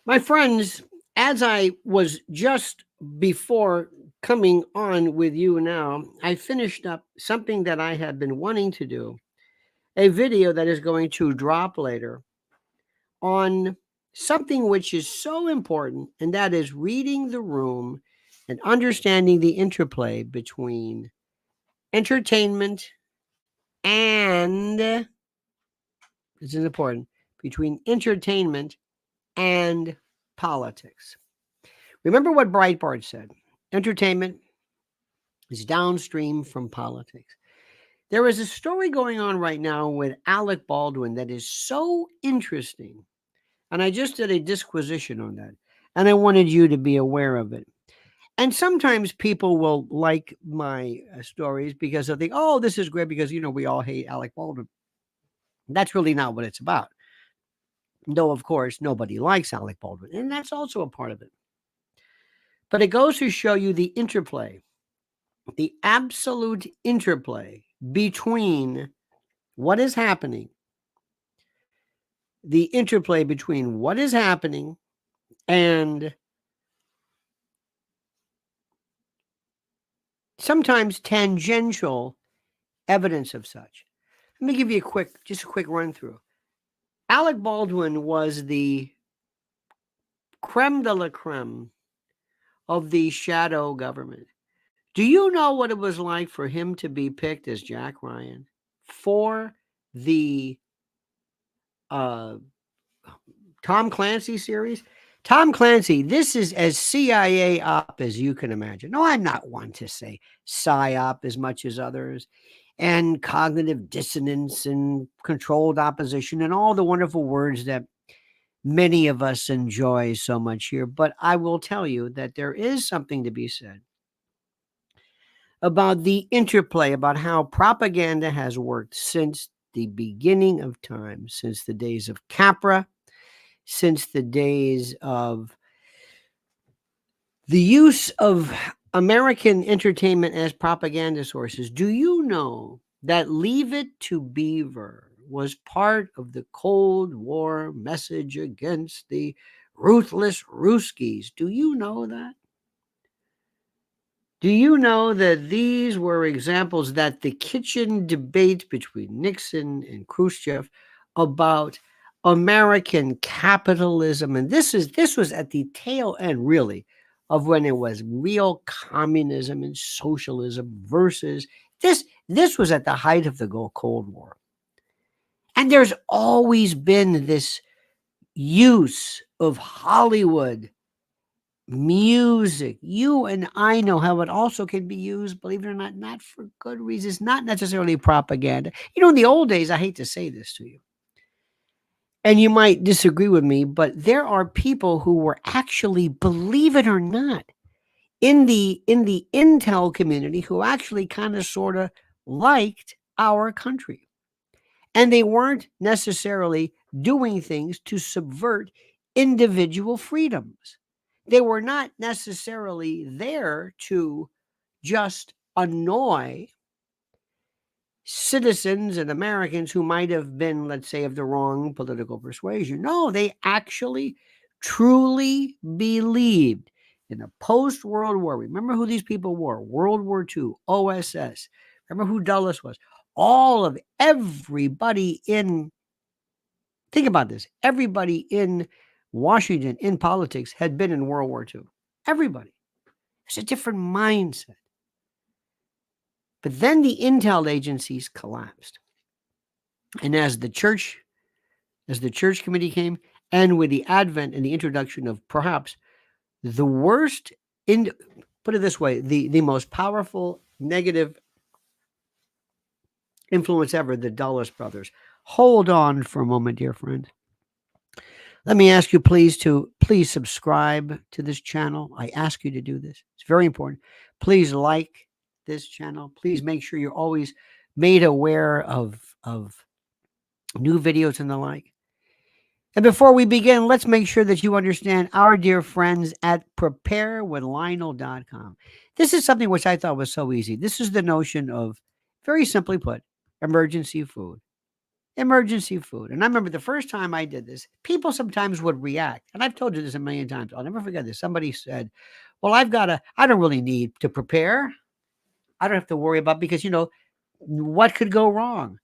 My friends, as I was just before coming on with you now, I finished up something that I had been wanting to do, a video that is going to drop later on something which is so important, and that is reading the room and understanding the interplay between entertainment and, this is important, between entertainment and politics. Remember what Breitbart said: entertainment is downstream from politics. There is a story going on right now with Alec Baldwin that is so interesting. And I just did a disquisition on that. And I wanted you to be aware of it. And sometimes people will like my stories because they'll think, oh, this is great because, we all hate Alec Baldwin. That's really not what it's about. Though, of course, nobody likes Alec Baldwin. And that's also a part of it. But it goes to show you the absolute interplay between what is happening, the interplay between what is happening and sometimes tangential evidence of such. Let me give you just a quick run through. Alec Baldwin was the creme de la creme of the shadow government. Do you know what it was like for him to be picked as Jack Ryan for the uh, Tom Clancy series? Tom Clancy, this is as CIA op as you can imagine. No, I'm not one to say psyop as much as others, and cognitive dissonance and controlled opposition and all the wonderful words that many of us enjoy so much here. But I will tell you that there is something to be said about the interplay, about how propaganda has worked since the beginning of time, since the days of Capra, since the days of the use of American entertainment as propaganda sources. Do you know that Leave It to Beaver was part of the Cold War message against the ruthless Ruskies? Do you know that? Do you know that these were examples that the kitchen debate between Nixon and Khrushchev about American capitalism, and this was at the tail end, really, of when it was real communism and socialism versus this was at the height of the Cold War. And there's always been this use of Hollywood music. You and I know how it also can be used, believe it or not for good reasons, not necessarily propaganda. In the old days, I hate to say this to you, and you might disagree with me, but there are people who were actually, believe it or not, in the intel community who actually kind of sort of liked our country. And they weren't necessarily doing things to subvert individual freedoms. They were not necessarily there to just annoy citizens and Americans who might have been, let's say, of the wrong political persuasion. No, they actually truly believed in a post World War. Remember who these people were: World War II, OSS. Remember who Dulles was. All of everybody in, think about this, everybody in Washington in politics had been in World War II. Everybody. It's a different mindset. But then the intel agencies collapsed. And as the church committee came, and with the advent and the introduction of perhaps the worst, put it this way, the most powerful negative influence ever, the Dulles brothers. Hold on for a moment, dear friends. Let me ask you please subscribe to this channel. I ask you to do this. It's very important. Please like this channel. Please make sure you're always made aware of new videos and the like. And before we begin, let's make sure that you understand our dear friends at preparedness.com. This is something which I thought was so easy. This is the notion of, very simply put, emergency food. emergency food. And I remember the first time I did this, people sometimes would react. And I've told you this a million times. I'll never forget this. Somebody said, well, I don't really need to prepare. I don't have to worry about because, what could go wrong?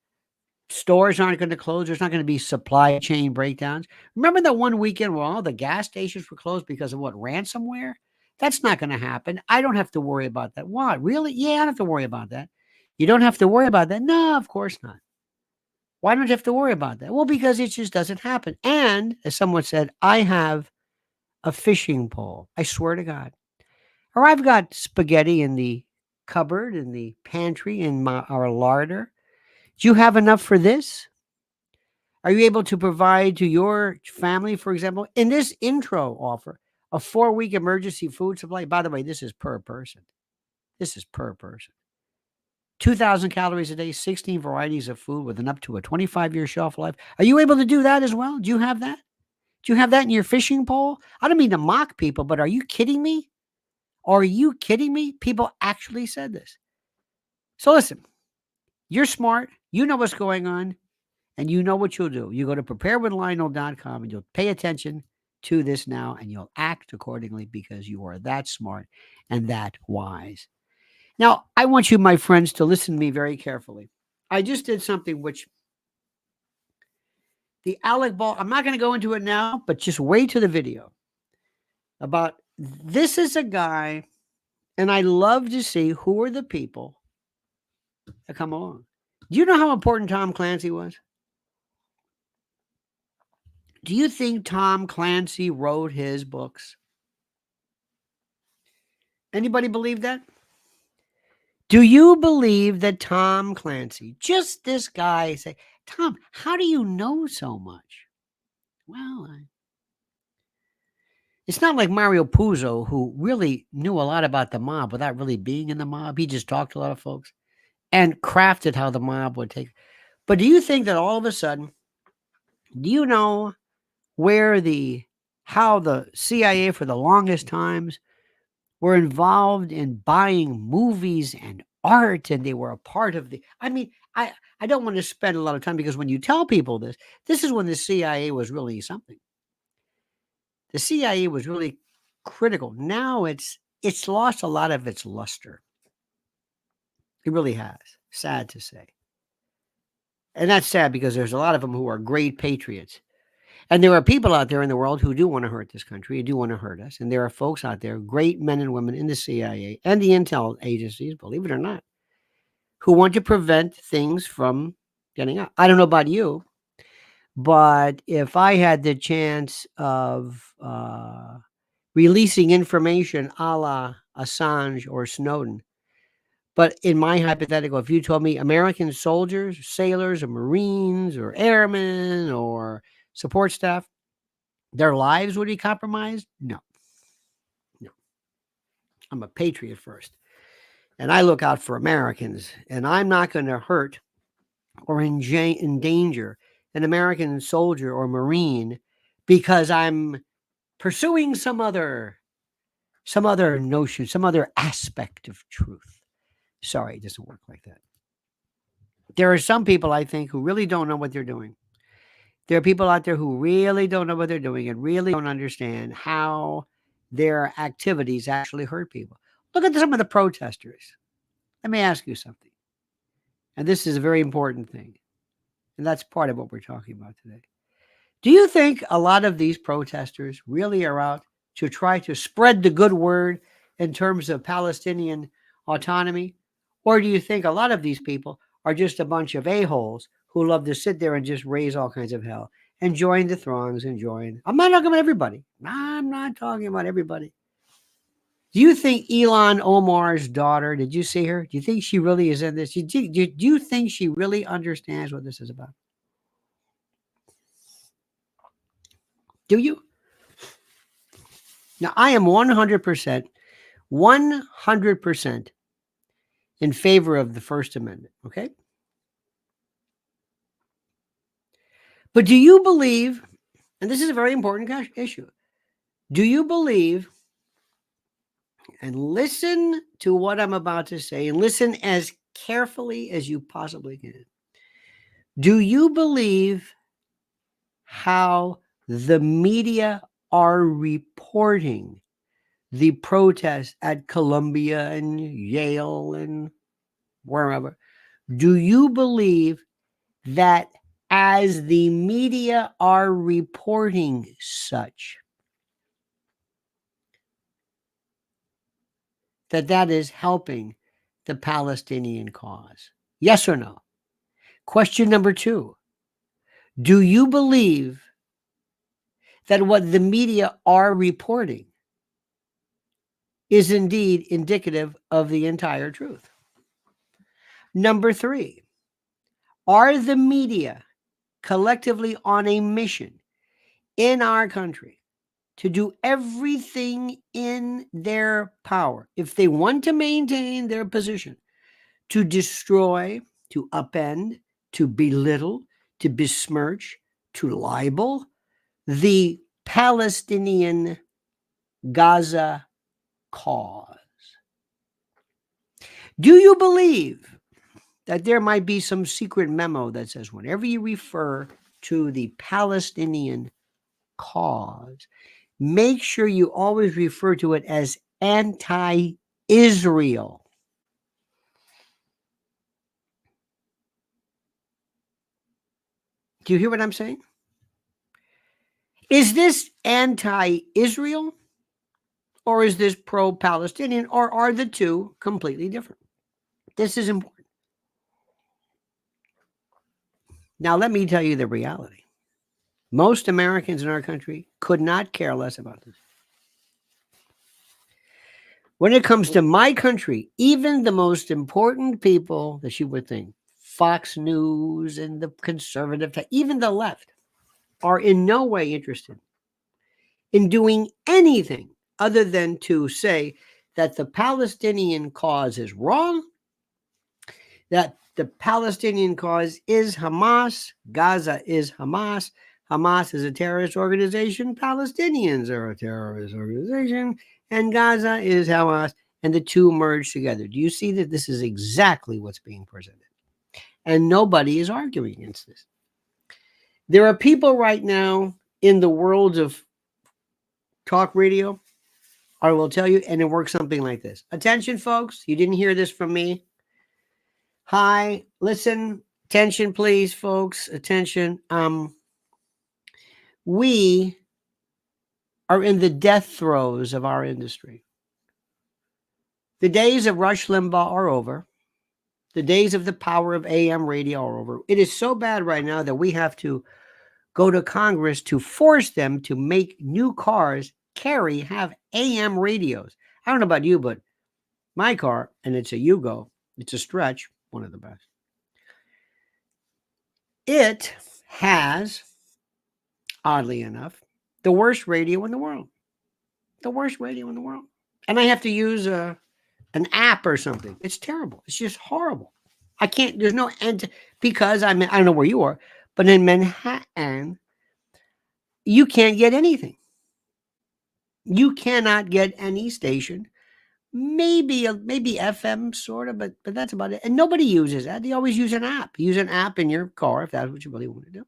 Stores aren't going to close. There's not going to be supply chain breakdowns. Remember that one weekend where all the gas stations were closed because of what? Ransomware? That's not going to happen. I don't have to worry about that. What? Really? Yeah, I don't have to worry about that. You don't have to worry about that? No, of course not. Why don't you have to worry about that? Well, because it just doesn't happen. And as someone said, I have a fishing pole. I swear to God. Or I've got spaghetti in the cupboard, in the pantry, in our larder. Do you have enough for this? Are you able to provide to your family, for example, in this intro offer, a 4-week emergency food supply? By the way, this is per person. This is per person. 2,000 calories a day, 16 varieties of food with an up to a 25-year shelf life. Are you able to do that as well? Do you have that? Do you have that in your fishing pole? I don't mean to mock people, but are you kidding me? Are you kidding me? People actually said this. So listen, you're smart. You know what's going on. And you know what you'll do. You go to preparedwithlionel.com and you'll pay attention to this now and you'll act accordingly because you are that smart and that wise. Now, I want you, my friends, to listen to me very carefully. I just did something which the Alec Ball, I'm not going to go into it now, but just wait to the video about this is a guy, and I love to see who are the people that come along. Do you know how important Tom Clancy was? Do you think Tom Clancy wrote his books? Anybody believe that? Do you believe that Tom Clancy, just this guy, say, Tom, how do you know so much? Well, it's not like Mario Puzo, who really knew a lot about the mob without really being in the mob. He just talked to a lot of folks and crafted how the mob would take. But do you think that all of a sudden, do you know how the CIA for the longest times were involved in buying movies and art, and they were a part of I don't want to spend a lot of time because when you tell people this is when the CIA was really something. The CIA was really critical. Now it's lost a lot of its luster. It really has. Sad to say. And that's sad because there's a lot of them who are great patriots. And there are people out there in the world who do want to hurt this country, who do want to hurt us. And there are folks out there, great men and women in the CIA and the intel agencies, believe it or not, who want to prevent things from getting out. I don't know about you, but if I had the chance of releasing information a la Assange or Snowden, but in my hypothetical, if you told me American soldiers, sailors, or Marines, or airmen, or support staff, their lives would be compromised? No. I'm a patriot first. And I look out for Americans. And I'm not going to hurt or endanger an American soldier or Marine because I'm pursuing some other notion, some other aspect of truth. Sorry, it doesn't work like that. There are some people, I think, who really don't know what they're doing. There are people out there who really don't know what they're doing and really don't understand how their activities actually hurt people. Look at some of the protesters. Let me ask you something. And this is a very important thing. And that's part of what we're talking about today. Do you think a lot of these protesters really are out to try to spread the good word in terms of Palestinian autonomy? Or do you think a lot of these people are just a bunch of a-holes who love to sit there and just raise all kinds of hell and join the throngs and join? I'm not talking about everybody. I'm not talking about everybody. Do you think Elon Omar's daughter, did you see her? Do you think she really is in this? Do you think she really understands what this is about? Do you? Now, I am 100% in favor of the First Amendment, okay? But do you believe, and this is a very important issue, do you believe, and listen to what I'm about to say, and listen as carefully as you possibly can, Do you believe how the media are reporting the protests at Columbia and Yale and wherever? Do you believe that as the media are reporting such, that is helping the Palestinian cause? Yes or no? Question number 2. Do you believe that what the media are reporting is indeed indicative of the entire truth? Number 3, are the media collectively on a mission in our country to do everything in their power, if they want to maintain their position, to destroy, to upend, to belittle, to besmirch, to libel the Palestinian Gaza cause? Do you believe that there might be some secret memo that says whenever you refer to the Palestinian cause, make sure you always refer to it as anti-Israel? Do you hear what I'm saying? Is this anti-Israel or is this pro-Palestinian, or are the two completely different? This is important. Now, let me tell you the reality. Most Americans in our country could not care less about this. When it comes to my country, even the most important people that you would think, Fox News and the conservative, even the left, are in no way interested in doing anything other than to say that the Palestinian cause is wrong, that the Palestinian cause is Hamas, Gaza is Hamas, Hamas is a terrorist organization, Palestinians are a terrorist organization, and Gaza is Hamas, and the two merge together. Do you see that this is exactly what's being presented? And nobody is arguing against this. There are people right now in the world of talk radio, I will tell you, and it works something like this. Attention, folks, you didn't hear this from me. Hi, listen, attention, please, folks, attention. We are in the death throes of our industry. The days of Rush Limbaugh are over. The days of the power of AM radio are over. It is so bad right now that we have to go to Congress to force them to make new cars have AM radios. I don't know about you, but my car, and it's a Yugo, it's a stretch, one of the best. It has, oddly enough, the worst radio in the world. The worst radio in the world. And I have to use an app or something. It's terrible. It's just horrible. I can't, there's no end, because I don't know where you are, but in Manhattan, you can't get anything. You cannot get any station. Maybe FM sort of, but that's about it. And nobody uses that. They always use an app. Use an app in your car if that's what you really want to do.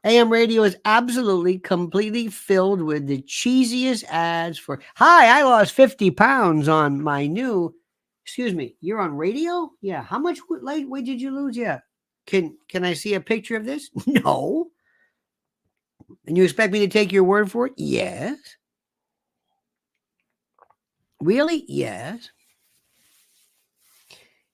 AM radio is absolutely, completely filled with the cheesiest ads for, hi, I lost 50 pounds on my new, excuse me, you're on radio? Yeah. How much weight did you lose? Yeah. Can I see a picture of this? No. And you expect me to take your word for it? Yes. Really? Yes.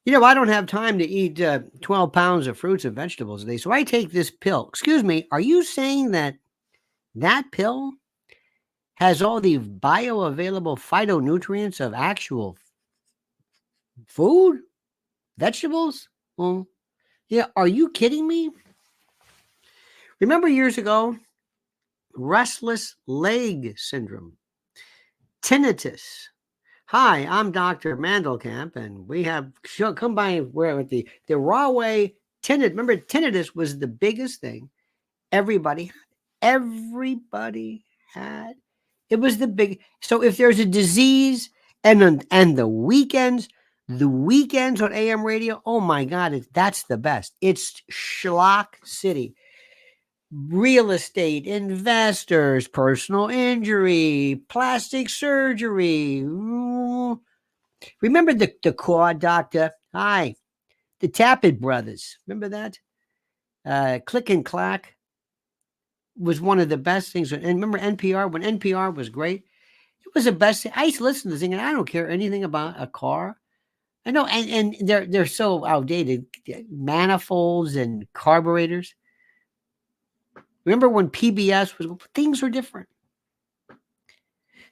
You know, I don't have time to eat 12 pounds of fruits and vegetables a day, so I take this pill. Excuse me, are you saying that pill has all the bioavailable phytonutrients of actual food? Vegetables? Well, yeah, are you kidding me? Remember years ago, restless leg syndrome, tinnitus. Hi, I'm Dr. Mandelkamp, and we have come by where with the raw way tinnitus. Remember, tinnitus was the biggest thing everybody had. Everybody had. It was the big. So if there's a disease and the weekends, The weekends on AM radio, oh my God, that's the best. It's schlock city. Real estate, investors, personal injury, plastic surgery. Remember the quad doctor? Hi, the Tappet brothers. Remember that? Click and Clack was one of the best things. And remember NPR? When NPR was great, it was the best thing. I used to listen to this thing, and I don't care anything about a car. I know, and they're so outdated. Manifolds and carburetors. Remember when PBS was, things were different.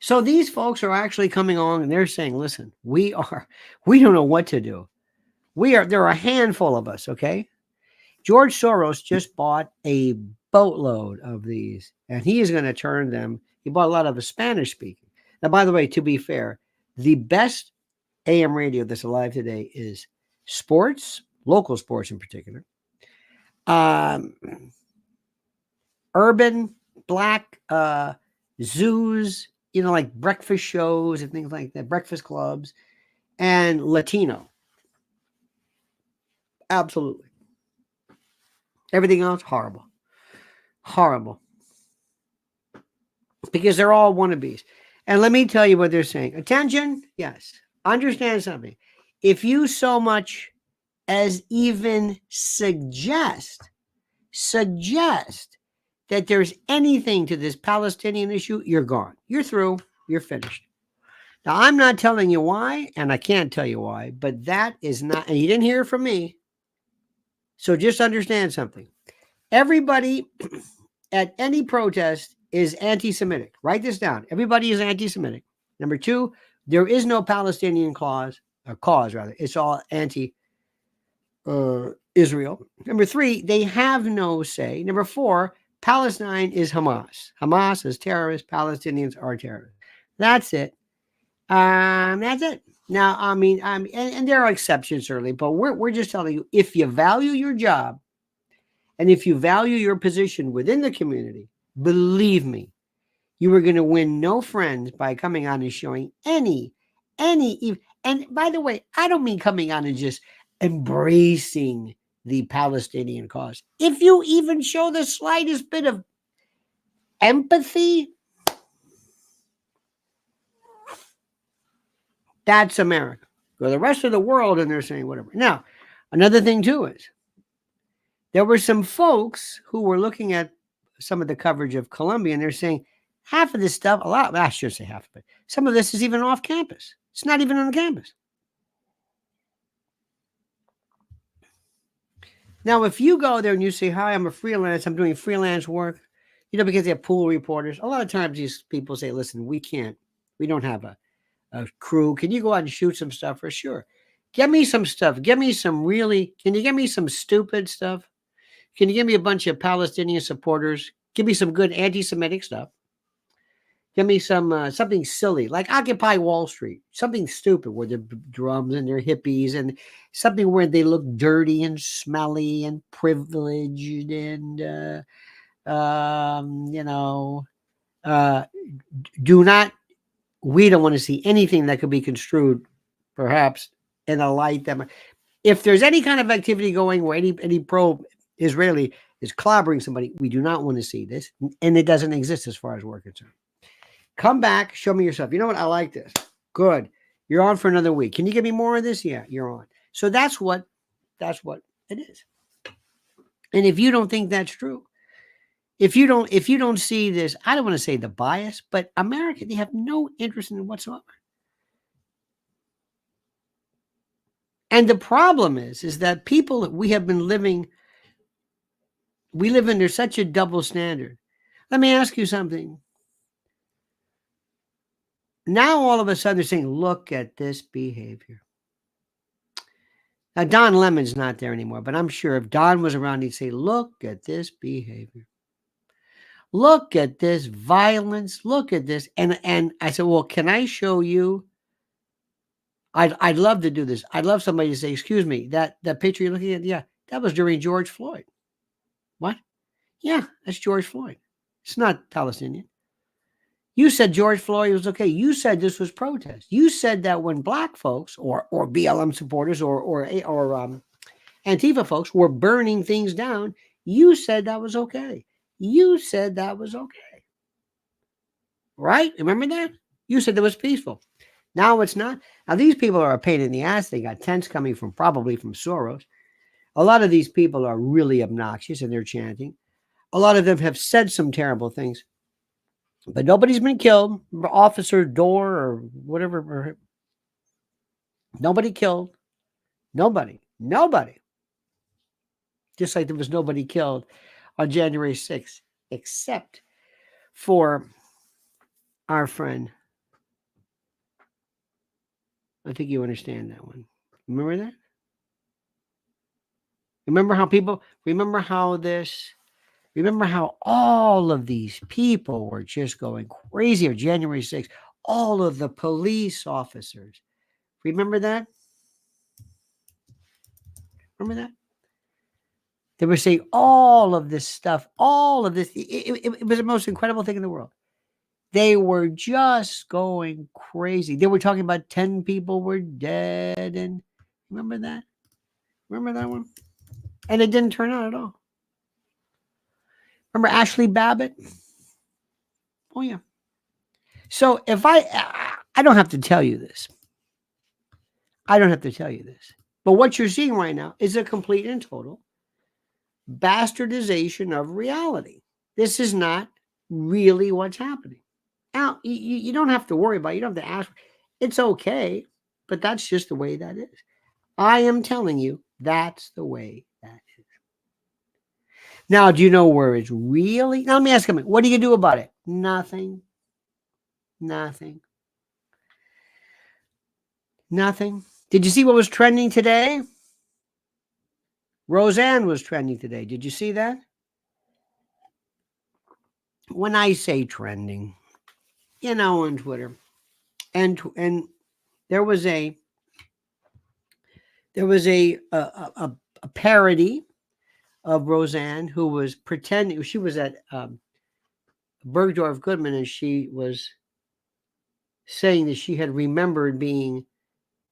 So these folks are actually coming along and they're saying, listen, we don't know what to do. There are a handful of us, okay? George Soros just bought a boatload of these and he is going to turn them. He bought a lot of the Spanish speaking. Now, by the way, to be fair, the best AM radio that's alive today is sports, local sports in particular. Urban, black, zoos, like breakfast shows and things like that, breakfast clubs, and Latino. Absolutely. Everything else, horrible. Horrible. Because they're all wannabes. And let me tell you what they're saying. Attention, yes. Understand something. If you so much as even suggest that there's anything to this Palestinian issue, you're gone. You're through. You're finished. Now, I'm not telling you why, and I can't tell you why, but that is not, and you didn't hear it from me. So just understand something. Everybody at any protest is anti-Semitic. Write this down. Everybody is anti-Semitic. Number two, there is no Palestinian cause. It's all anti Israel. Number three, they have no say. Number four, Palestine is Hamas. Hamas is terrorists. Palestinians are terrorists. That's it. That's it. Now, I mean, and there are exceptions certainly, but we're just telling you, if you value your job and if you value your position within the community, believe me, you are going to win no friends by coming on and showing any. And by the way, I don't mean coming on and just embracing the Palestinian cause. If you even show the slightest bit of empathy, that's America. Go to the rest of the world and they're saying whatever. Now, another thing too is there were some folks who were looking at some of the coverage of Columbia and they're saying half of this stuff, I should say half of it, some of this is even off campus. It's not even on the campus. Now, if you go there and you say, hi, I'm a freelance, I'm doing freelance work, because they have pool reporters. A lot of times these people say, listen, we don't have a crew. Can you go out and shoot some stuff for sure? Get me some stuff. Can you get me some stupid stuff? Can you give me a bunch of Palestinian supporters? Give me some good anti-Semitic stuff. Give me some something silly, like Occupy Wall Street, something stupid where they're drums and they're hippies and something where they look dirty and smelly and privileged and, we don't want to see anything that could be construed perhaps in a light that if there's any kind of activity going where any pro-Israeli is clobbering somebody, we do not want to see this. And it doesn't exist as far as we're concerned. Come back, show me yourself. You know what? I like this. Good. You're on for another week. Can you give me more of this? Yeah, you're on. So that's what it is. And if you don't think that's true, if you don't see this, I don't want to say the bias, but America, they have no interest in it whatsoever. And the problem is that people that we live under such a double standard. Let me ask you something. Now, all of a sudden, they're saying, look at this behavior. Now, Don Lemon's not there anymore, but I'm sure if Don was around, he'd say, look at this behavior. Look at this violence. Look at this. And I said, well, can I show you? I'd love to do this. I'd love somebody to say, excuse me, that picture you're looking at, yeah, that was during George Floyd. What? Yeah, that's George Floyd. It's not Palestinian. You said George Floyd was okay. You said this was protest. You said that when black folks or BLM supporters or Antifa folks were burning things down, you said that was okay. You said that was okay. Right? Remember that? You said that was peaceful. Now it's not. Now these people are a pain in the ass. They got tents coming from probably from Soros. A lot of these people are really obnoxious and they're chanting. A lot of them have said some terrible things, but nobody's been killed. Officer Door or whatever. Nobody killed. Nobody. Just like there was nobody killed on January 6th, except for our friend. I think you understand that one. Remember that? Remember how all of these people were just going crazy on January 6th. All of the police officers. Remember that? Remember that? They were saying all of this stuff, all of this. It was the most incredible thing in the world. They were just going crazy. They were talking about 10 people were dead. And remember that? Remember that one? And it didn't turn out at all. Remember Ashley Babbitt? Oh, yeah. So if I don't have to tell you this. I don't have to tell you this. But what you're seeing right now is a complete and total bastardization of reality. This is not really what's happening. Now, you don't have to worry about it. You don't have to ask. It's okay, but that's just the way that is. I am telling you, that's the way that is. Now, do you know where it's really? Now, let me ask you, what do you do about it? Nothing. Nothing. Nothing. Did you see what was trending today? Roseanne was trending today. Did you see that? When I say trending, on Twitter, and there was a parody of Roseanne who was pretending she was at Bergdorf Goodman, and she was saying that she had remembered being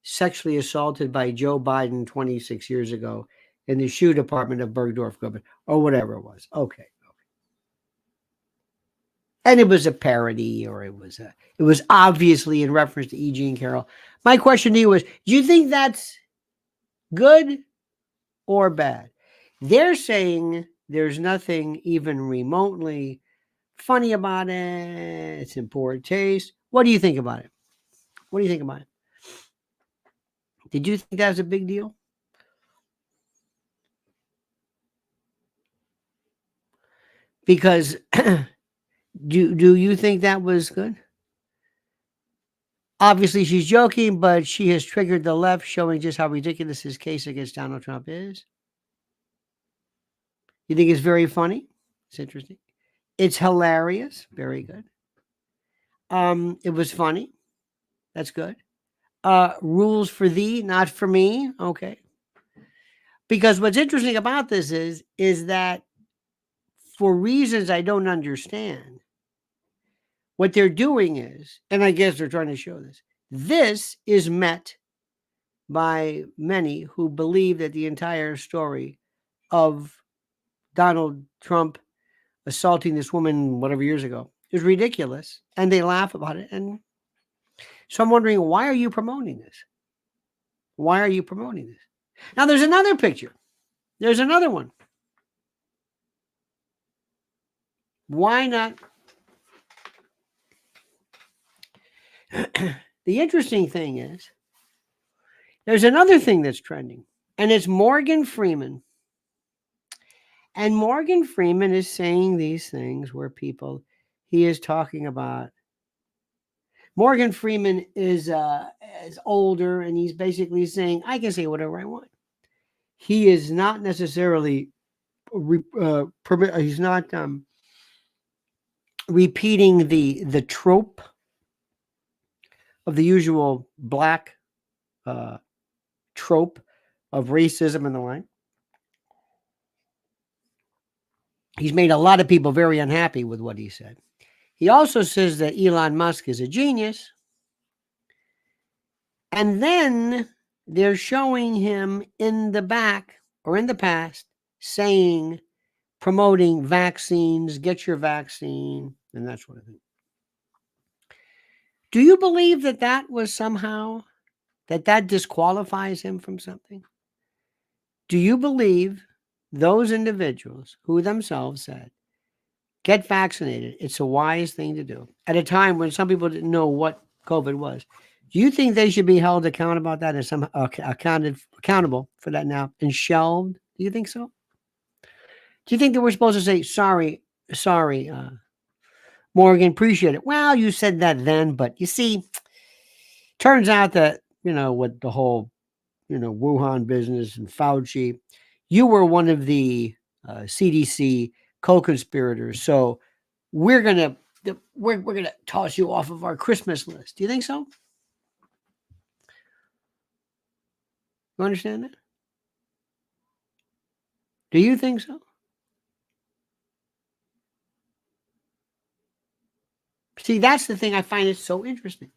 sexually assaulted by Joe Biden 26 years ago in the shoe department of Bergdorf Goodman, or whatever it was. Okay. And it was a parody, or it was obviously in reference to E. Jean Carroll. My question to you is, do you think that's good or bad? They're saying there's nothing even remotely funny about it. It's in poor taste. What do you think about it? What do you think about it? Did you think that was a big deal? Because do you think that was good? Obviously, she's joking, but she has triggered the left, showing just how ridiculous his case against Donald Trump is. You think it's very funny? It's interesting. It's hilarious. Very good. It was funny. That's good. Rules for thee, not for me. Okay. Because what's interesting about this is that for reasons I don't understand, what they're doing is, and I guess they're trying to show this is met by many who believe that the entire story of Donald Trump assaulting this woman whatever years ago is ridiculous, and they laugh about it. And so I'm wondering, why are you promoting this? Why are you promoting this? Now there's another picture. There's another one. Why not? The interesting thing is, there's another thing that's trending, and it's Morgan Freeman. And Morgan Freeman is saying these things where he is talking about. Morgan Freeman is older, and he's basically saying, I can say whatever I want. He is not necessarily, he's not repeating the trope of the usual black trope of racism and the like. He's made a lot of people very unhappy with what he said. He also says that Elon Musk is a genius. And then they're showing him in the back or in the past saying, promoting vaccines, get your vaccine, and that sort of thing. Do you believe that that was somehow, that disqualifies him from something? Do you believe those individuals who themselves said, get vaccinated, it's a wise thing to do, at a time when some people didn't know what COVID was? Do you think they should be held accountable about that and some accountable for that now and shelved? Do you think so? Do you think that we're supposed to say sorry, Morgan, appreciate it? Well, you said that then, but you see, turns out that with the whole Wuhan business and Fauci, you were one of the CDC co-conspirators. So we're gonna toss you off of our Christmas list. Do you think so? You understand that? Do you think so? See, that's the thing I find it so interesting.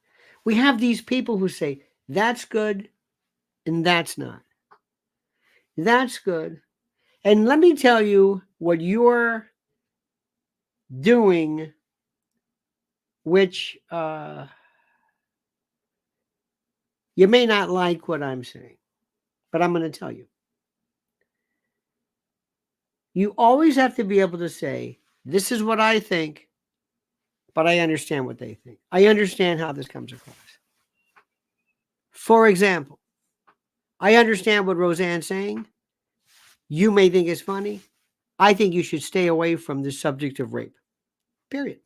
We have these people who say that's good and that's not. That's good. And let me tell you what you're doing, which you may not like what I'm saying, but I'm going to tell you. You always have to be able to say, this is what I think, but I understand what they think. I understand how this comes across. For example, I understand what Roseanne's saying. You may think it's funny. I think you should stay away from the subject of rape. Period.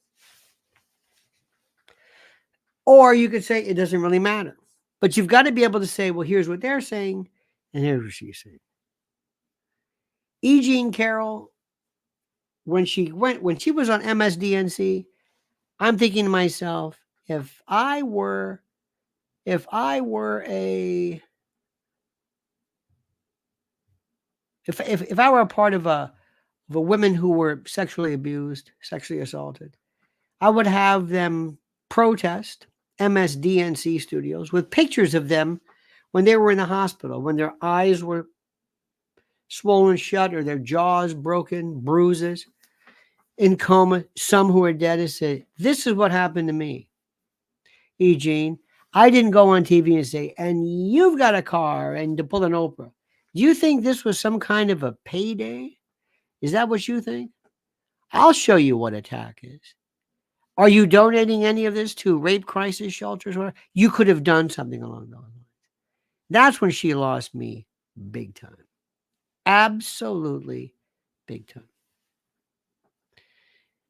Or you could say it doesn't really matter. But you've got to be able to say, well, here's what they're saying, and here's what she's saying. E. Jean Carroll, when she was on MSDNC, I'm thinking to myself, if I were a part of a women who were sexually abused, sexually assaulted, I would have them protest MSDNC studios with pictures of them when they were in the hospital, when their eyes were swollen shut or their jaws broken, bruises, in coma, some who are dead, and say, this is what happened to me. E. Jean, I didn't go on TV and say, and you've got a car, and to pull an Oprah. Do you think this was some kind of a payday? Is that what you think? I'll show you what attack is. Are you donating any of this to rape crisis shelters? Or you could have done something along those lines. That's when she lost me big time. Absolutely big time.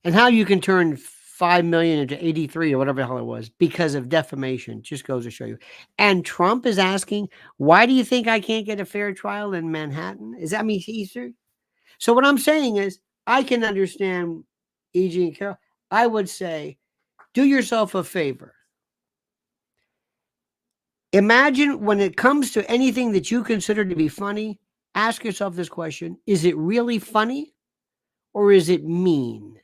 And how you can turn 5 million into 83 or whatever the hell it was because of defamation just goes to show you. And Trump is asking, why do you think I can't get a fair trial in Manhattan? Is that me Easter? So what I'm saying is, I can understand E.G. and Carol. I would say, do yourself a favor. Imagine when it comes to anything that you consider to be funny, ask yourself this question: is it really funny or is it mean?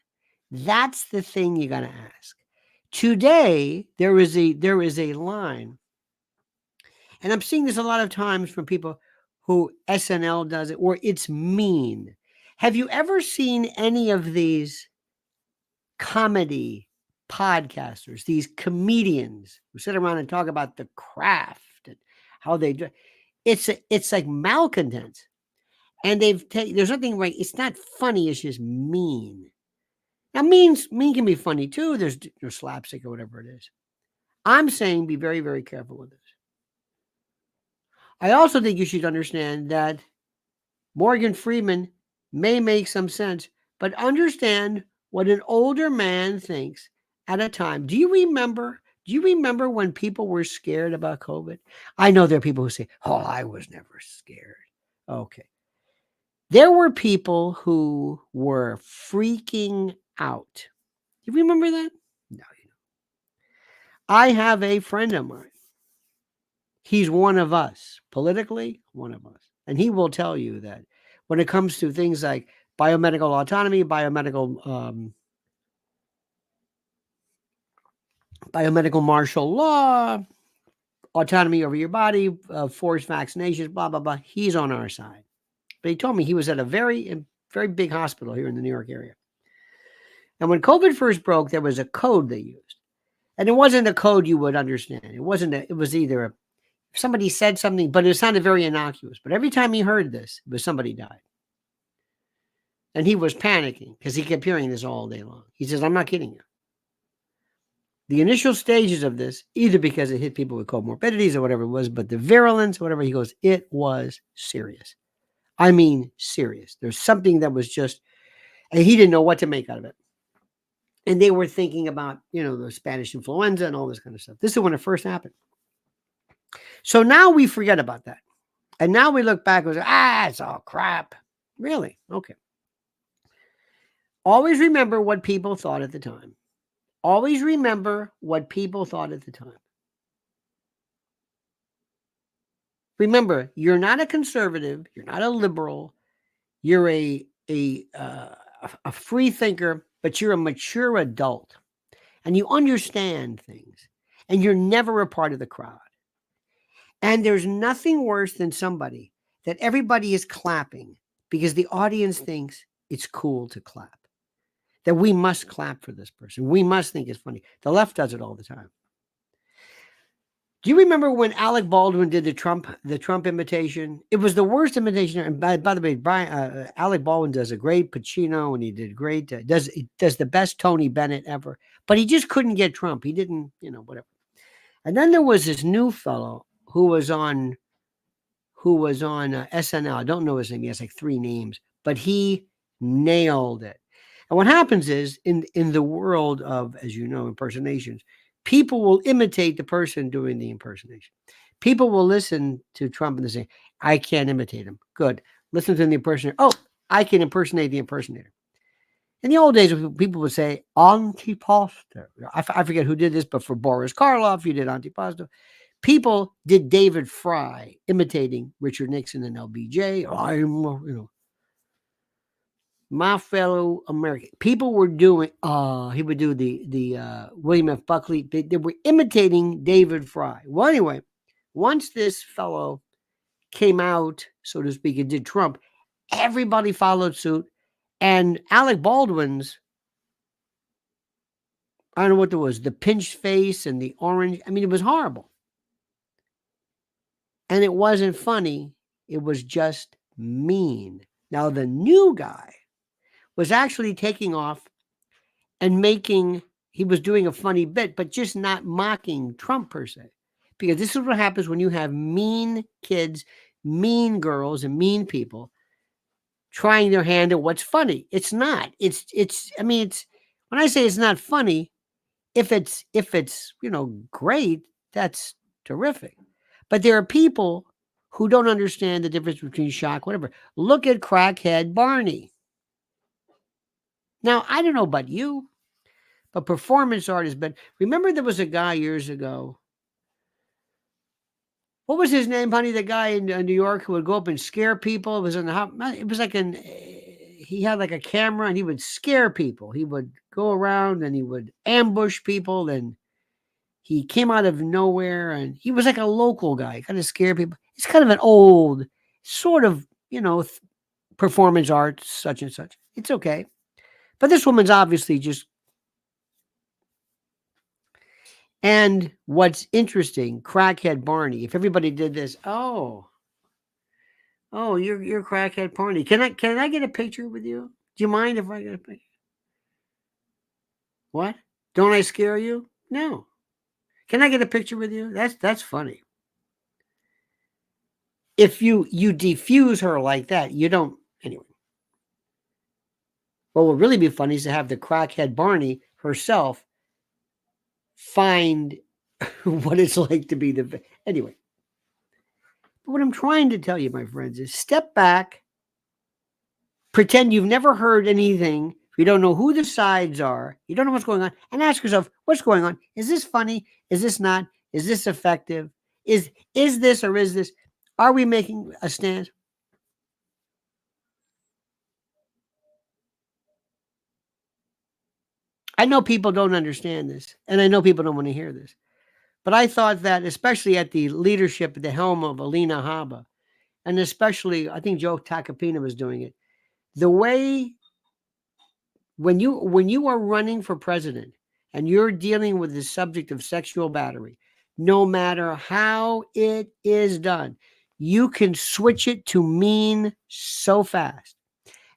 That's the thing you got to ask. Today, there is a line, and I'm seeing this a lot of times from people who SNL does it, or it's mean. Have you ever seen any of these comedy podcasters, these comedians who sit around and talk about the craft and how they do? It's like malcontents, and there's nothing right. It's not funny. It's just mean. Now, mean can be funny too. There's slapstick or whatever it is. I'm saying be very, very careful with this. I also think you should understand that Morgan Freeman may make some sense, but understand what an older man thinks at a time. Do you remember when people were scared about COVID? I know there are people who say, oh, I was never scared. Okay. There were people who were freaking out. You remember that? No, you don't. I have a friend of mine. He's one of us, politically, one of us. And he will tell you that when it comes to things like biomedical autonomy, biomedical biomedical martial law, autonomy over your body, forced vaccinations, blah, blah, blah. He's on our side. But he told me he was at a very, very big hospital here in the New York area. And when COVID first broke, there was a code they used. And it wasn't a code you would understand. It was either somebody said something, but it sounded very innocuous. But every time he heard this, it was somebody died. And he was panicking because he kept hearing this all day long. He says, I'm not kidding you. The initial stages of this, either because it hit people with comorbidities or whatever it was, but the virulence, whatever, he goes, it was serious. I mean, serious. There's something that was just, and he didn't know what to make out of it. And they were thinking about, the Spanish influenza and all this kind of stuff. This is when it first happened. So now we forget about that. And now we look back and say, it's all crap. Really? Okay. Always remember what people thought at the time. Always remember what people thought at the time. Remember, you're not a conservative. You're not a liberal. You're a free thinker, but you're a mature adult. And you understand things. And you're never a part of the crowd. And there's nothing worse than somebody that everybody is clapping because the audience thinks it's cool to clap. That we must clap for this person. We must think it's funny. The left does it all the time. Do you remember when Alec Baldwin did the Trump imitation? It was the worst imitation. And by the way, Alec Baldwin does a great Pacino, and he did great. Does the best Tony Bennett ever. But he just couldn't get Trump. He didn't, whatever. And then there was this new fellow who was on SNL. I don't know his name. He has like 3 names, but he nailed it. And what happens is in the world of, as you know, impersonations, people will imitate the person doing the impersonation. People will listen to Trump and they say, I can't imitate him. Good. Listen to the impersonator. Oh, I can impersonate the impersonator. In the old days, people would say, antipasto. I forget who did this, but for Boris Karloff, you did antipasto. People did David Fry imitating Richard Nixon and LBJ. My fellow American. People were doing, he would do the William F. Buckley. They were imitating David Fry. Well, anyway, once this fellow came out, so to speak, and did Trump, everybody followed suit. And Alec Baldwin's, I don't know what there was, the pinched face and the orange. I mean, it was horrible. And it wasn't funny. It was just mean. Now, the new guy was actually taking off and he was doing a funny bit, but just not mocking Trump per se. Because this is what happens when you have mean kids, mean girls, and mean people trying their hand at what's funny. It's not. It's when I say it's not funny, if it's great, that's terrific. But there are people who don't understand the difference between shock, whatever. Look at crackhead Barney. Now, I don't know about you, but performance art has been. Remember, there was a guy years ago. What was his name, honey? The guy in New York who would go up and scare people. It was he had like a camera and he would scare people. He would go around and he would ambush people. And he came out of nowhere and he was like a local guy, kind of scare people. It's kind of an old sort of, performance art, such and such. It's okay. But this woman's obviously just. And what's interesting, crackhead Barney, if everybody did this, you're crackhead Barney. Can I get a picture with you? Do you mind if I get a picture? What? Don't I scare you? No. Can I get a picture with you? That's funny. If you defuse her like that, you don't anyway. What would really be funny is to have the crackhead Barney herself find what it's like to be anyway. But what I'm trying to tell you, my friends, is step back, pretend you've never heard anything. You don't know who the sides are. You don't know what's going on. And ask yourself, what's going on? Is this funny? Is this not? Is this effective? Is this or is this? Are we making a stand? I know people don't understand this, and I know people don't want to hear this. But I thought that, especially at the leadership, at the helm of Alina Habba, and especially, I think Joe Tacopina was doing it. The way when you are running for president and you're dealing with the subject of sexual battery, no matter how it is done, you can switch it to mean so fast.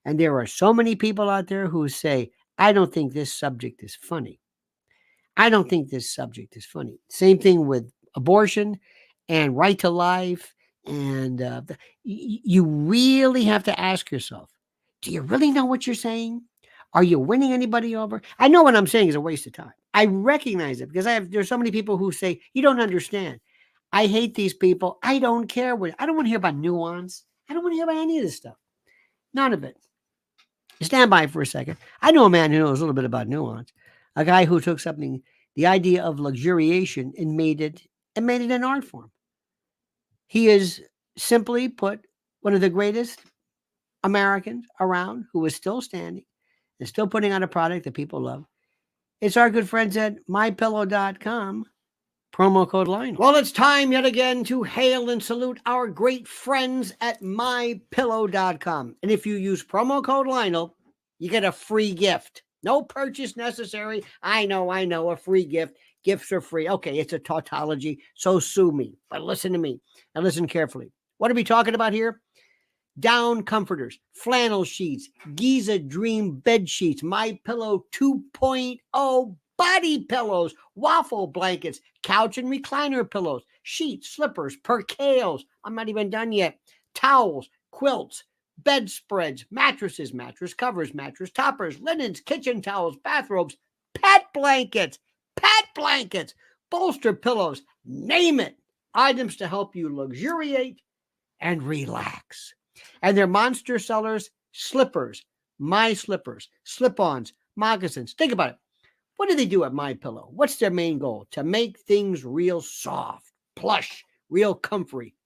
And there are so many people out there who say, I don't think this subject is funny. I don't think this subject is funny. Same thing with abortion and right to life. And you really have to ask yourself, do you really know what you're saying? Are you winning anybody over? I know what I'm saying is a waste of time. I recognize it because there's so many people who say, you don't understand. I hate these people. I don't care I don't want to hear about nuance. I don't want to hear about any of this stuff. None of it. Stand by for a second. I know a man who knows a little bit about nuance. A guy who took something, the idea of luxuriation, and made it an art form. He is, simply put, one of the greatest Americans around who is still standing and still putting out a product that people love. It's our good friends at mypillow.com. Promo code Lionel. Well, it's time yet again to hail and salute our great friends at mypillow.com. And if you use promo code Lionel, you get a free gift. No purchase necessary. I know, a free gift. Gifts are free. Okay, it's a tautology, so sue me. But listen to me and listen carefully. What are we talking about here? Down comforters, flannel sheets, Giza Dream bed sheets, My Pillow 2.0 body pillows, waffle blankets, couch and recliner pillows, sheets, slippers, percales. I'm not even done yet. Towels, quilts, bedspreads, mattresses, mattress covers, mattress toppers, linens, kitchen towels, bathrobes, pet blankets, bolster pillows, name it. Items to help you luxuriate and relax. And their monster sellers, slippers, my slippers, slip-ons, moccasins. Think about it. What do they do at My Pillow? What's their main goal? To make things real soft, plush, real comfy,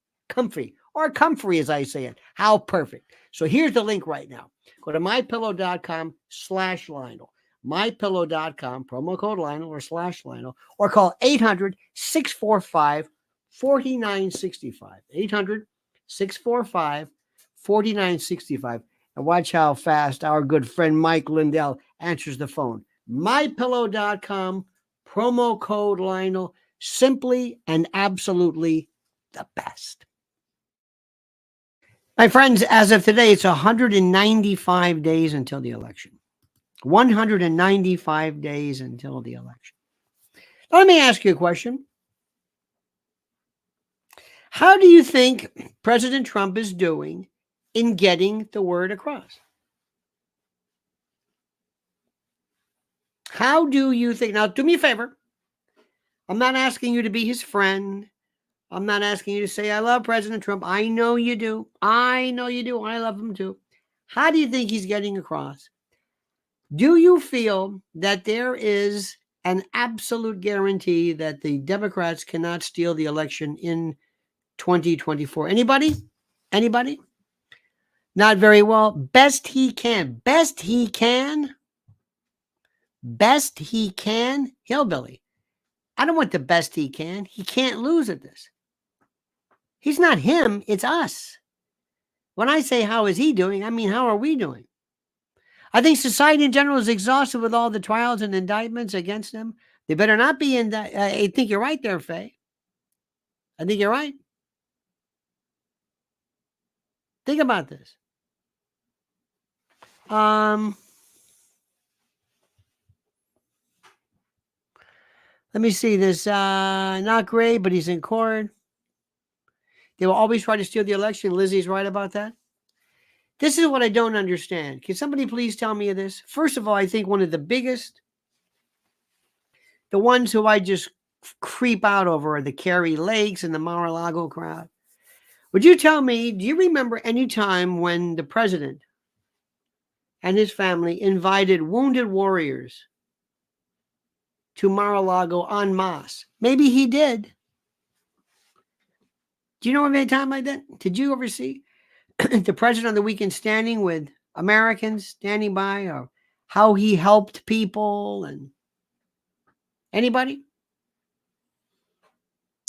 or comfy as I say it. How perfect. So here's the link right now. Go to mypillow.com/Lionel. mypillow.com, promo code Lionel or /Lionel, or call 800-645-4965. 800-645-4965. And watch how fast our good friend Mike Lindell answers the phone. mypillow.com, promo code Lionel, simply and absolutely the best. My friends, as of today, it's 195 days until the election. 195 days until the election. Now, let me ask you a question. How do you think President Trump is doing in getting the word across? How do you think? Now, do me a favor. I'm not asking you to be his friend. I'm not asking you to say, I love President Trump. I know you do. I love him too. How do you think he's getting across? Do you feel that there is an absolute guarantee that the Democrats cannot steal the election in 2024? Anybody? Not very well. Best he can. Hillbilly. I don't want the best he can. He can't lose at this. He's not him. It's us. When I say how is he doing, I mean how are we doing? I think society in general is exhausted with all the trials and indictments against them. They better not be in that. I think you're right there, Faye. I think you're right. Think about this. Let me see this. Not great, but he's in court. They will always try to steal the election. Lizzie's right about that. This is what I don't understand. Can somebody please tell me this? First of all, I think one of the biggest, the ones who I just creep out over are the Kerry Lakes and the Mar-a-Lago crowd. Would you tell me, do you remember any time when the president and his family invited wounded warriors to Mar-a-Lago en masse? Maybe he did. Do you know of any time like that? Did you ever see the president on the weekend standing with Americans standing by? Or how he helped people. And anybody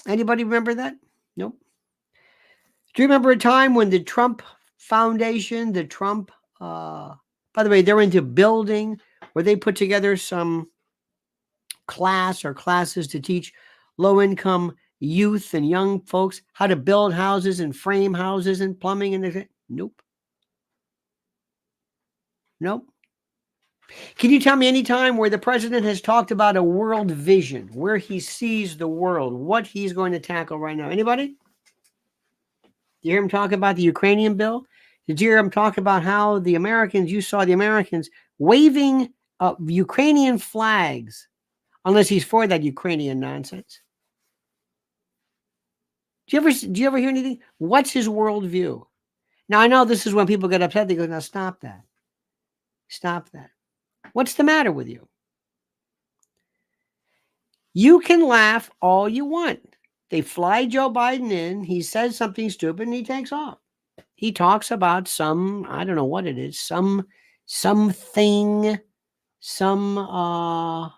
remember that? Nope. Do you remember a time when the Trump Foundation, the Trump, by the way, they're into building, where they put together some class or classes to teach low-income youth and young folks how to build houses and frame houses and plumbing and everything? Nope. Nope. Can you tell me any time where the president has talked about a world vision, where he sees the world, what he's going to tackle right now? Anybody? Did you hear him talk about the Ukrainian bill? Did you hear him talk about how the Americans, you saw the Americans waving Ukrainian flags, unless he's for that Ukrainian nonsense? Do you ever hear anything? What's his worldview? Now, I know this is when people get upset. They go, now stop that. Stop that. What's the matter with you? You can laugh all you want. They fly Joe Biden in. He says something stupid and he takes off. He talks about some, I don't know what it is, something, some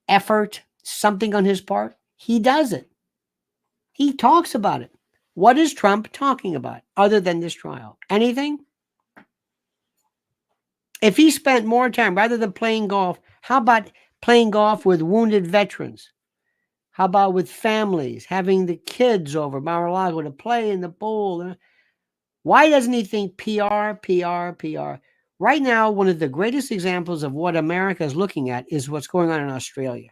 effort, something on his part. He does it. He talks about it. What is Trump talking about other than this trial? Anything? If he spent more time, rather than playing golf, how about playing golf with wounded veterans? How about with families, having the kids over Mar-a-Lago to play in the pool? Why doesn't he think PR, PR, PR? Right now, one of the greatest examples of what America is looking at is what's going on in Australia.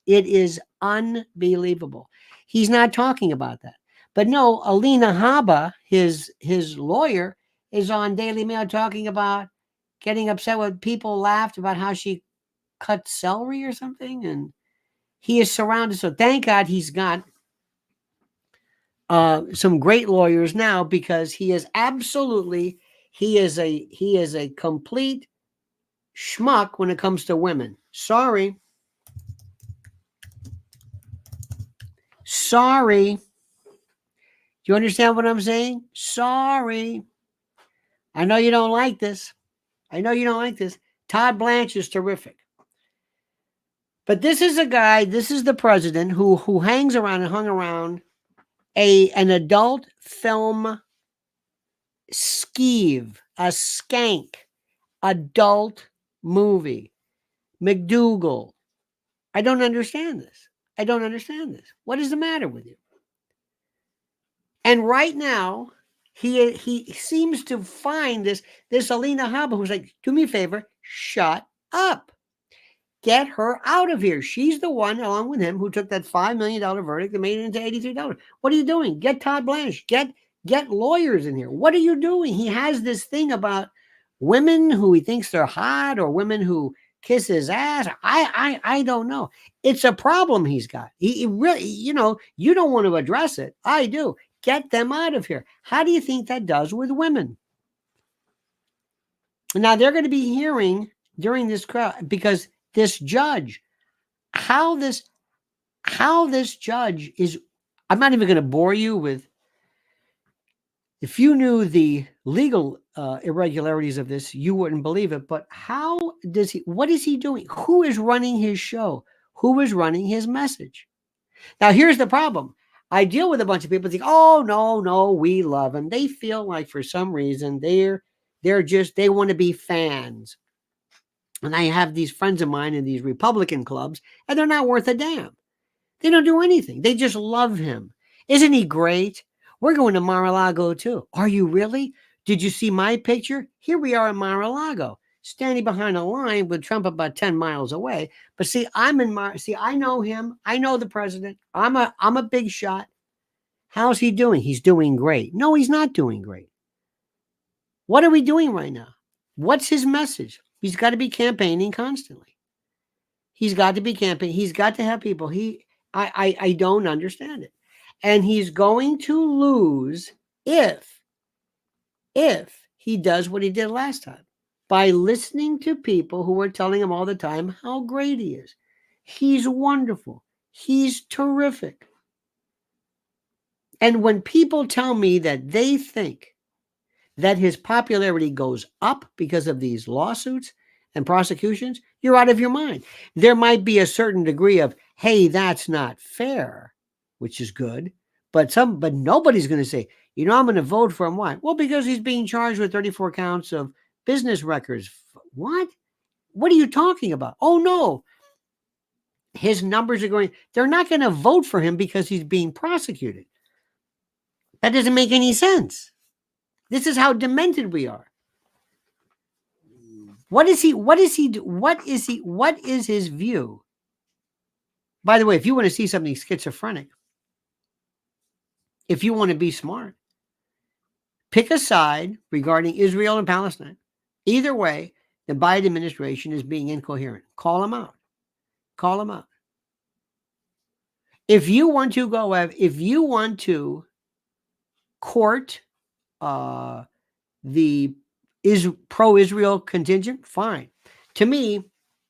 It is unbelievable. He's not talking about that. But no, Alina Habba, his lawyer, is on Daily Mail talking about getting upset when people laughed about how she cut celery or something. And he is surrounded. So thank God he's got some great lawyers now, because he is absolutely, he is a complete schmuck when it comes to women. Sorry. Do you understand what I'm saying? Sorry. I know you don't like this. Todd Blanche is terrific. But this is a guy, this is the president who hangs around and hung around an adult film skeeve, a skank, adult movie. McDougal. I don't understand this. What is the matter with you? And right now, he seems to find this Alina Habba, who's like, do me a favor, shut up. Get her out of here. She's the one, along with him, who took that $5 million verdict and made it into $83. What are you doing? Get Todd Blanche. Get lawyers in here. What are you doing? He has this thing about women who he thinks they're hot, or women who kiss his ass. I don't know. It's a problem he's got. He really, you don't want to address it. I do. Get them out of here. How do you think that does with women? Now they're going to be hearing during this crowd, because this judge, how this judge is, I'm not even going to bore you with, if you knew the legal irregularities of this, you wouldn't believe it. But what is he doing? Who is running his show? Who is running his message? Now, here's the problem. I deal with a bunch of people think, oh, no, we love him. They feel like for some reason they want to be fans. And I have these friends of mine in these Republican clubs, and they're not worth a damn. They don't do anything. They just love him. Isn't he great? We're going to Mar-a-Lago too. Are you really? Did you see my picture? Here we are in Mar-a-Lago, standing behind a line with Trump about 10 miles away. But see, I know him. I know the president. I'm a big shot. How's he doing? He's doing great. No, he's not doing great. What are we doing right now? What's his message? He's got to be campaigning constantly. He's got to be campaigning. He's got to have people. I don't understand it. And he's going to lose if he does what he did last time, by listening to people who are telling him all the time how great he is. He's wonderful. He's terrific. And when people tell me that they think that his popularity goes up because of these lawsuits and prosecutions, you're out of your mind. There might be a certain degree of, hey, that's not fair, which is good, but nobody's going to say, I'm going to vote for him. Why? Well, because he's being charged with 34 counts of business records. What? What are you talking about? Oh, no. His numbers are going, they're not going to vote for him because he's being prosecuted. That doesn't make any sense. This is how demented we are. What is his view? By the way, if you want to see something schizophrenic, if you want to be smart, pick a side regarding Israel and Palestine. Either way, the Biden administration is being incoherent. Call them out. Call them out. If you want to court the pro-Israel contingent, fine. To me,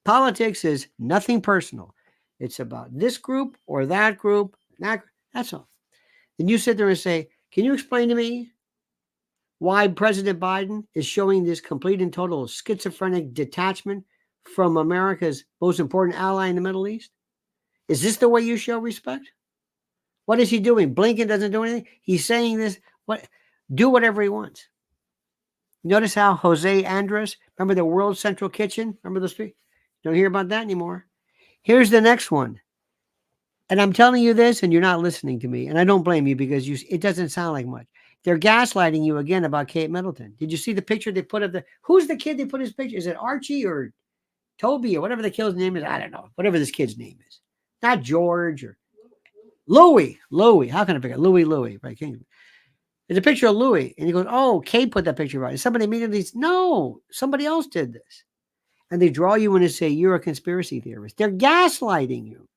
politics is nothing personal. It's about this group or that group. That's all. Then you sit there and say, can you explain to me why President Biden is showing this complete and total schizophrenic detachment from America's most important ally in the Middle East? Is this the way you show respect? What is he doing? Blinken doesn't do anything. He's saying this. Do whatever he wants. Notice how Jose Andres, remember the World Central Kitchen? Remember those three? Don't hear about that anymore. Here's the next one. And I'm telling you this, and you're not listening to me. And I don't blame you because it doesn't sound like much. They're gaslighting you again about Kate Middleton. Did you see the picture they put of who's the kid they put his picture? Is it Archie or Toby or whatever the kid's name is? I don't know. Whatever this kid's name is. Not George or Louis. How can I forget? Louis, right? There's a picture of Louis. And he goes, oh, Kate put that picture right. And somebody immediately says, no, somebody else did this. And they draw you in and say, you're a conspiracy theorist. They're gaslighting you.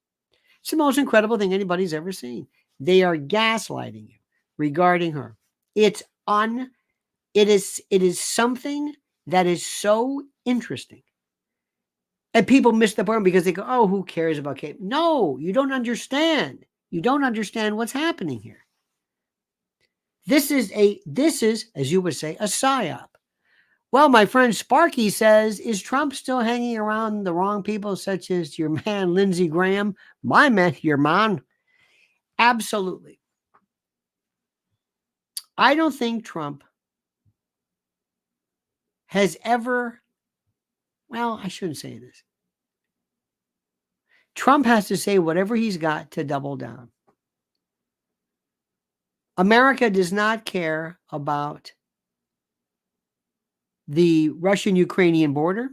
It's the most incredible thing anybody's ever seen. They are gaslighting you regarding her. It is something that is so interesting. And people miss the point because they go, oh, who cares about Kate? No, you don't understand. You don't understand what's happening here. This is, as you would say, a psyop. Well, my friend Sparky says, is Trump still hanging around the wrong people, such as your man, Lindsey Graham? My man, your man? Absolutely. I don't think Trump has ever, well, I shouldn't say this. Trump has to say whatever he's got to double down. America does not care about the Russian-Ukrainian border.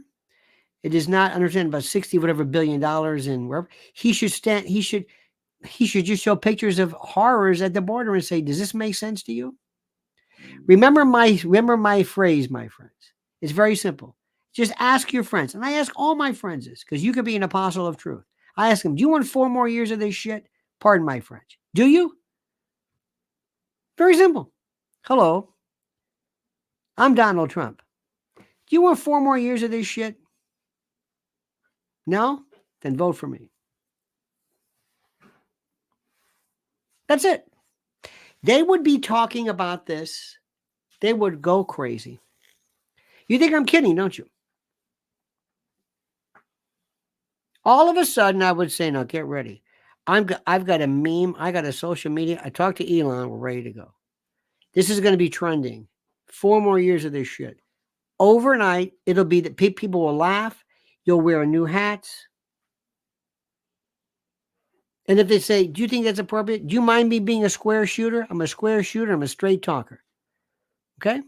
It does not understand about $60 billion in wherever. He should just show pictures of horrors at the border and say, does this make sense to you? Remember my phrase, my friends. It's very simple. Just ask your friends. And I ask all my friends this because you could be an apostle of truth. I ask them, do you want 4 more years of this shit? Pardon my French. Do you? Very simple. Hello. I'm Donald Trump. Do you want 4 more years of this shit? No? Then vote for me. That's it. They would be talking about this. They would go crazy. You think I'm kidding, don't you? All of a sudden, I would say, now get ready. I've got a meme. I got a social media. I talked to Elon. We're ready to go. This is going to be trending. 4 more years of this shit. Overnight, it'll be that people will laugh. You'll wear new hats. And if they say, do you think that's appropriate? Do you mind me being a square shooter? I'm a square shooter. I'm a straight talker. Okay?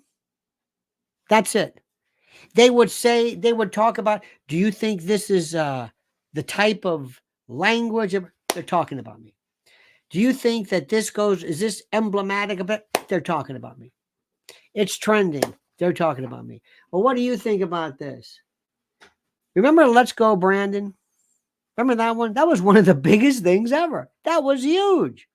That's it. They would talk about, do you think this is the type of language? They're talking about me. Do you think that is this emblematic of it? They're talking about me. It's trending. They're talking about me. Well, what do you think about this? Remember Let's Go, Brandon? Remember that one? That was one of the biggest things ever. That was huge.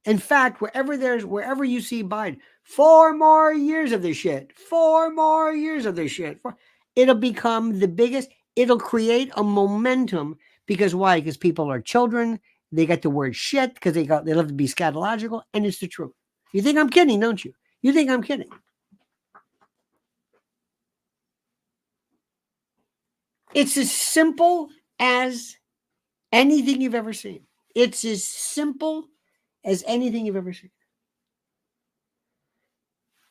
In fact, wherever you see Biden, 4 more years of this shit. 4 more years of this shit. It'll become the biggest. It'll create a momentum because why? Because people are children. They got the word shit because they love to be scatological, and it's the truth. You think I'm kidding, don't you? You think I'm kidding. It's as simple as anything you've ever seen. It's as simple as anything you've ever seen.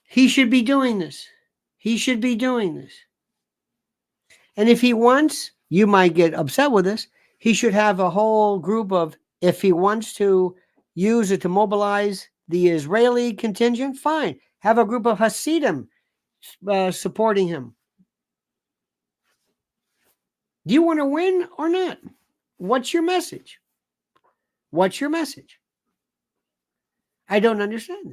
He should be doing this. He should be doing this. And if he wants, you might get upset with this. He should have a whole group of, if he wants to use it to mobilize the Israeli contingent, fine. Have a group of Hasidim supporting him. Do you want to win or not? What's your message? What's your message? I don't understand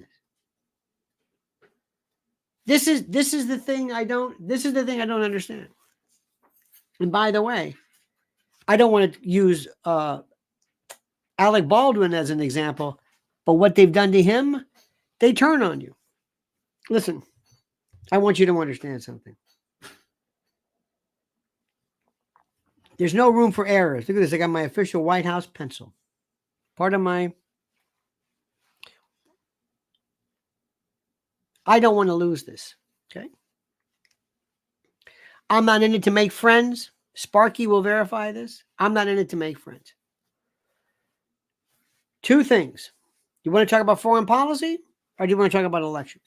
this. This is the thing I don't understand. And by the way, I don't want to use Alec Baldwin as an example, but what they've done to him, they turn on you. Listen, I want you to understand something. There's no room for errors. Look at this. I got my official White House pencil. Part of my... I don't want to lose this. Okay? I'm not in it to make friends. Sparky will verify this. I'm not in it to make friends. Two things. You want to talk about foreign policy, or do you want to talk about elections?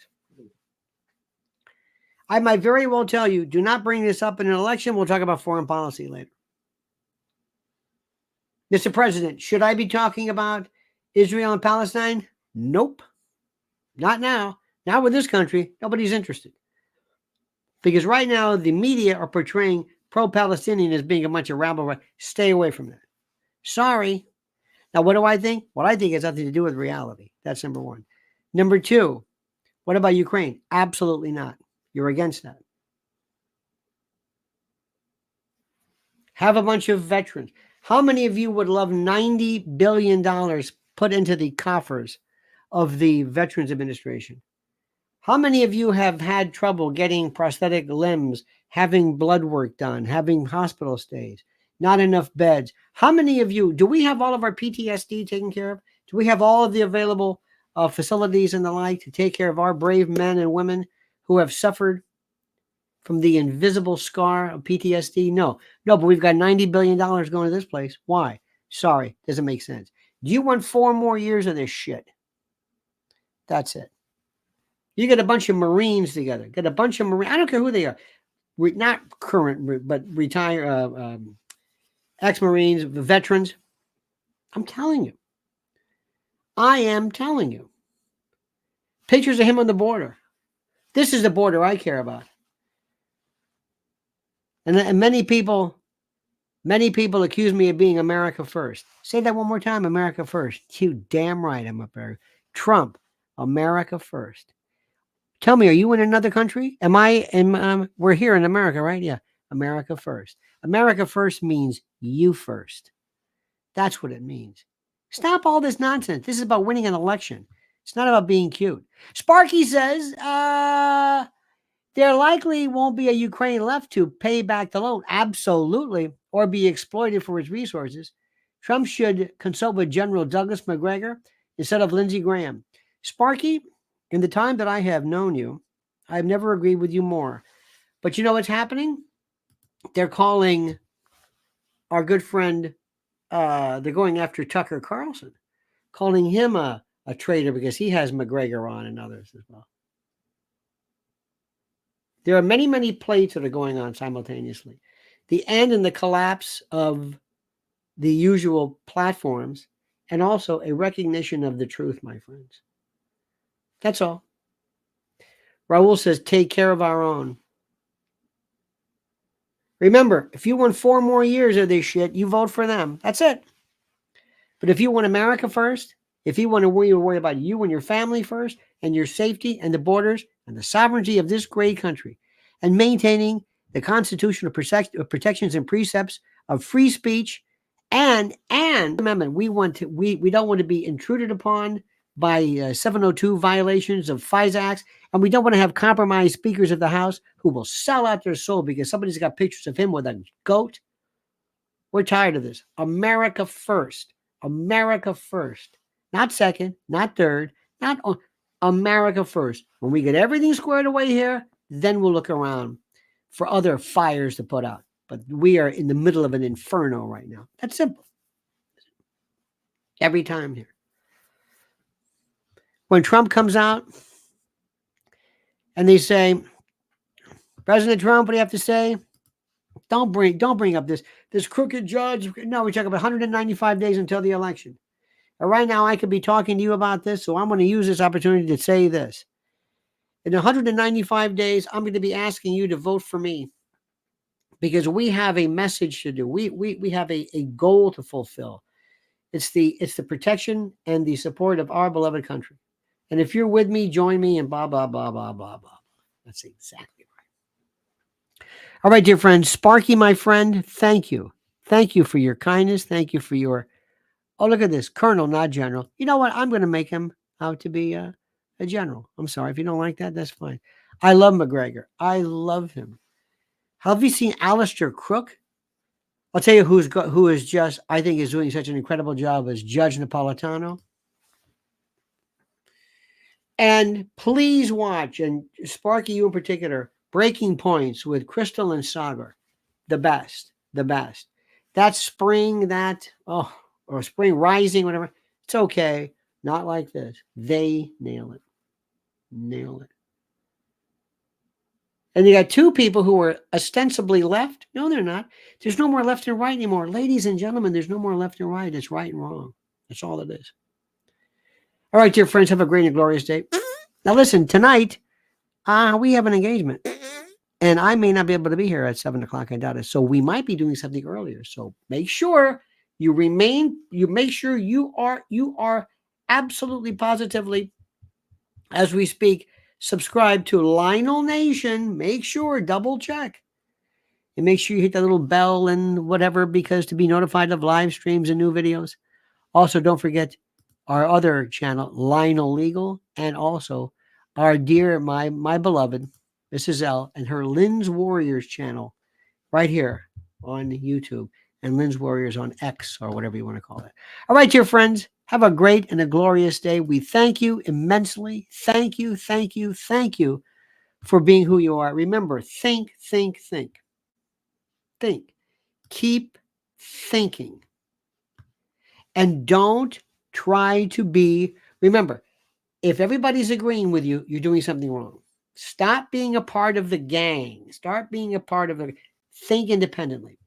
I might very well tell you, do not bring this up in an election. We'll talk about foreign policy later. Mr. President, should I be talking about Israel and Palestine? Nope. Not now. Not with this country. Nobody's interested. Because right now, the media are portraying pro-Palestinian as being a bunch of rabble. Stay away from that. Sorry. Now, what do I think? What I think has nothing to do with reality. That's number one. Number two, what about Ukraine? Absolutely not. You're against that. Have a bunch of veterans. How many of you would love $90 billion put into the coffers of the Veterans Administration? How many of you have had trouble getting prosthetic limbs, having blood work done, having hospital stays, not enough beds? How many of you, do we have all of our PTSD taken care of? Do we have all of the available facilities and the like to take care of our brave men and women who have suffered from the invisible scar of PTSD? No, but we've got $90 billion going to this place. Why? Sorry, doesn't make sense. Do you want 4 more years of this shit? That's it. You get a bunch of Marines together. Get a bunch of Marines. I don't care who they are. Not current, but retired, ex-Marines, veterans. I'm telling you. I am telling you. Pictures of him on the border. This is the border I care about. And many people accuse me of being America first. Say that one more time, America first. You damn right I'm up there. Trump, America first. Tell me, are you in another country? We're here in America, right? Yeah, America first. America first means you first. That's what it means. Stop all this nonsense. This is about winning an election. It's not about being cute. Sparky says, there likely won't be a Ukraine left to pay back the loan. Absolutely. Or be exploited for its resources. Trump should consult with General Douglas McGregor instead of Lindsey Graham. Sparky, in the time that I have known you, I've never agreed with you more. But you know what's happening? They're calling our good friend, they're going after Tucker Carlson, calling him a traitor because he has McGregor on and others as well. There are many, many plates that are going on simultaneously. The end and the collapse of the usual platforms, and also a recognition of the truth, my friends. That's all. Raul says, take care of our own. Remember, if you want 4 more years of this shit, you vote for them. That's it. But if you want America first, if you want to worry about you and your family first, and your safety and the borders and the sovereignty of this great country, and maintaining the constitutional protections and precepts of free speech, and amendment, we don't want to be intruded upon by 702 violations of FISA acts, and we don't want to have compromised speakers of the House who will sell out their soul because somebody's got pictures of him with a goat. We're tired of this. America first. America first. Not second, not third, not America first. When we get everything squared away here, then we'll look around for other fires to put out. But we are in the middle of an inferno right now. That's simple. Every time here. When Trump comes out and they say, President Trump, what do you have to say? Don't bring up this crooked judge. No, we talk about 195 days until the election. And right now, I could be talking to you about this, so I'm going to use this opportunity to say this. In 195 days, I'm going to be asking you to vote for me because we have a message to do. We have a goal to fulfill. It's the protection and the support of our beloved country. And if you're with me, join me and blah, blah, blah, blah, blah, blah. That's exactly right. All right, dear friends, Sparky, my friend, thank you. Thank you for your kindness. Thank you for your, oh, look at this, Colonel, not General. You know what? I'm going to make him out to be a general. I'm sorry. If you don't like that, that's fine. I love McGregor. I love him. Have you seen Alistair Crook? I'll tell you who is just, I think is doing such an incredible job as Judge Napolitano. And please watch, and Sparky, you in particular, Breaking Points with Crystal and Sagar. The best. That spring, or spring rising, whatever. It's okay. Not like this. They nail it. And you got two people who are ostensibly left. No, they're not. There's no more left and right anymore. Ladies and gentlemen, there's no more left and right. It's right and wrong. That's all it is. All right, dear friends, have a great and glorious day. Now listen, tonight, we have an engagement. And I may not be able to be here at 7 o'clock. I doubt it. So we might be doing something earlier. So make sure you make sure you are absolutely positively, as we speak, subscribe to Lionel Nation. Make sure, double check. And make sure you hit that little bell and whatever, because to be notified of live streams and new videos. Also, don't forget our other channel, Lionel Legal, and also our dear, my beloved, Mrs. L, and her Lynn's Warriors channel right here on YouTube, and Lynn's Warriors on X, or whatever you want to call it. All right, dear friends, have a great and a glorious day. We thank you immensely. Thank you for being who you are. Remember, think. Keep thinking. And don't try to be, remember, if everybody's agreeing with you, you're doing something wrong. Stop being a part of the gang. Start being a part of the, think independently.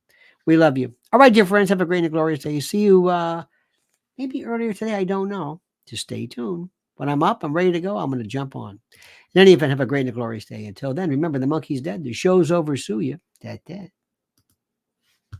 We love you. All right, dear friends, have a great and glorious day. See you maybe earlier today. I don't know. Just stay tuned. When I'm up, I'm ready to go. I'm going to jump on. In any event, have a great and glorious day. Until then, remember, the monkey's dead. The show's over. Sue you. Dead.